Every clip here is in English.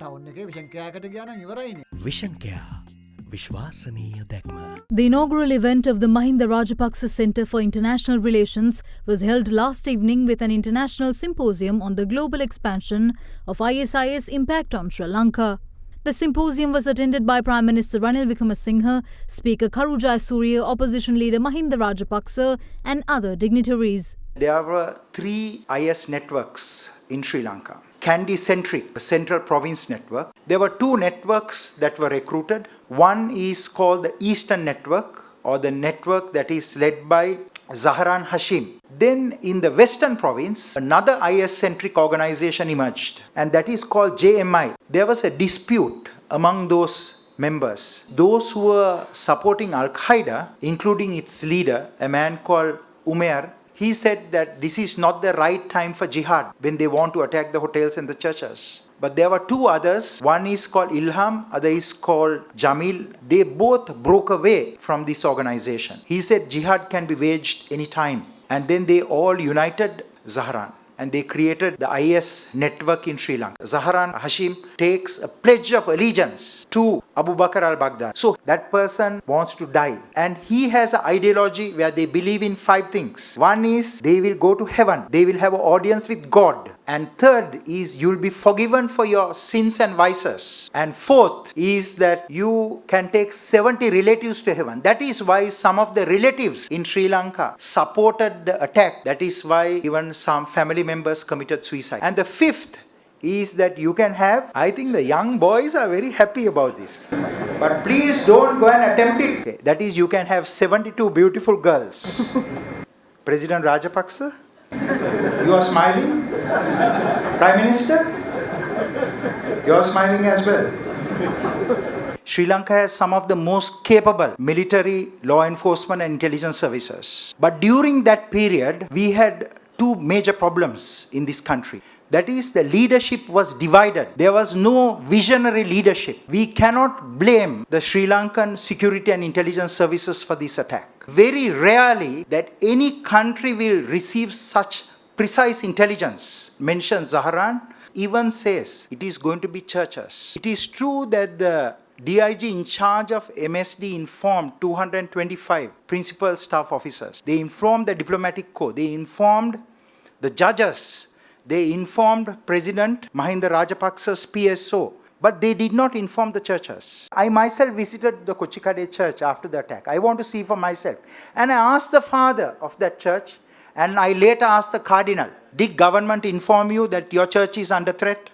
Town එකේ vision කෑකට ගියා නම් ඉවරයිනේ. විෂන්කයා විශ්වාසනීය දැක්ම. The inaugural event of the Mahinda Rajapaksa Centre for International Relations was held last evening with an international symposium on the global expansion of ISIS impact on Sri Lanka. The symposium was attended by Prime Minister Ranil Wickremesinghe, Speaker Karu Jayasuriya, Opposition Leader Mahinda Rajapaksa and other dignitaries. There were 3 IS networks in Sri Lanka. Kandy Centric, the Central Province Network. There were 2 networks that were recruited. One is called the Eastern Network, or the network that is led by Zahran Hashim. Then in the Western Province, another IS-centric organization emerged, and that is called JMI. There was a dispute among those members. Those who were supporting Al-Qaeda, including its leader, a man called Umair, he said that this is not the right time for jihad when they want to attack the hotels and the churches. But there were 2 others. One is called Ilham, other is called Jamil. They both broke away from this organization. He said jihad can be waged anytime. And then they all united Zahran, and they created the IS network in Sri Lanka. Zahran Hashim takes a pledge of allegiance to Abu Bakr al-Baghdadi. So that person wants to die. And he has an ideology where they believe in 5 things. One is they will go to heaven. They will have an audience with God. And third is you'll be forgiven for your sins and vices. And fourth is that you can take 70 relatives to heaven. That is why some of the relatives in Sri Lanka supported the attack. That is why even some family members committed suicide. And the fifth is that you can have, I think the young boys are very happy about this. But please don't go and attempt it. Okay. That is, you can have 72 beautiful girls. President Rajapaksa, you are smiling? Prime Minister, you are smiling as well. Sri Lanka has some of the most capable military, law enforcement and intelligence services. But during that period, we had 2 major problems in this country. That is, the leadership was divided. There was no visionary leadership. We cannot blame the Sri Lankan security and intelligence services for this attack. Very rarely that any country will receive such precise intelligence. Mentions Zahran, even says it is going to be churches. It is true that the DIG in charge of MSD informed 225 principal staff officers. They informed the diplomatic corps. They informed the judges. They informed President Mahinda Rajapaksa's PSO. But they did not inform the churches. I myself visited the Kochikade church after the attack. I want to see for myself. And I asked the father of that church, and I later asked the cardinal, did government inform you that your church is under threat?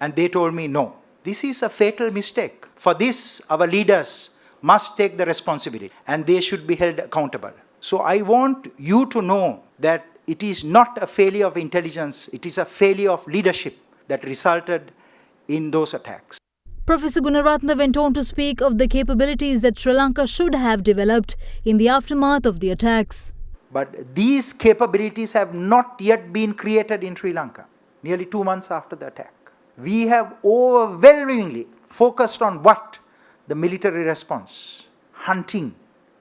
And they told me no. This is a fatal mistake. For this, our leaders must take the responsibility, and they should be held accountable. So I want you to know that it is not a failure of intelligence, it is a failure of leadership that resulted in those attacks. Professor Gunaratna went on to speak of the capabilities that Sri Lanka should have developed in the aftermath of the attacks. But these capabilities have not yet been created in Sri Lanka, nearly 2 months after the attack. We have overwhelmingly focused on what? The military response, hunting,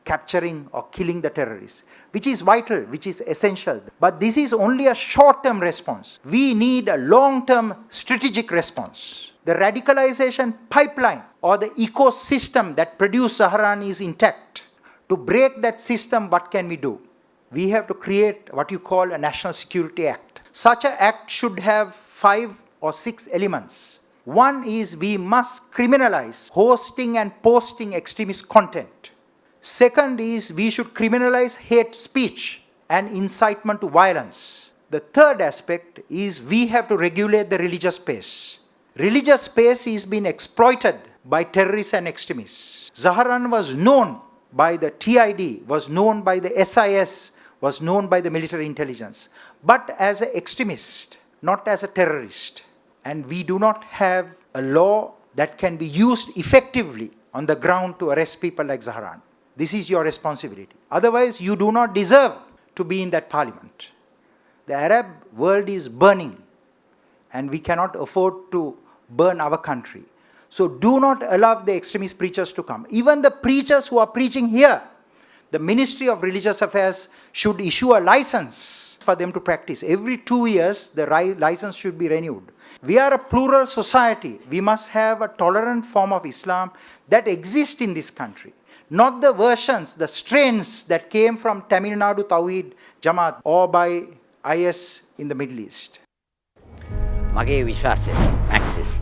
capturing or killing the terrorists, which is vital, which is essential. But this is only a short-term response. We need a long-term strategic response. The radicalization pipeline or the ecosystem that produced Zahran is intact. To break that system, what can we do? We have to create what you call a National Security Act. Such an act should have 5 or 6 elements. One is we must criminalize hosting and posting extremist content. Second is we should criminalize hate speech and incitement to violence. The third aspect is we have to regulate the religious space. Religious space is being exploited by terrorists and extremists. Zahran was known by the TID, was known by the SIS, was known by the military intelligence, but as an extremist, not as a terrorist. And we do not have a law that can be used effectively on the ground to arrest people like Zahran. This is your responsibility. Otherwise, you do not deserve to be in that parliament. The Arab world is burning, and we cannot afford to burn our country. So do not allow the extremist preachers to come. Even the preachers who are preaching here, the Ministry of Religious Affairs should issue a license for them to practice. Every 2 years, the license should be renewed. We are a plural society. We must have a tolerant form of Islam that exists in this country. Not the versions, the strains that came from Tamil Nadu Tawhid Jamaat or by IS in the Middle East. මගේ විශ්වාසය මැක්සිස්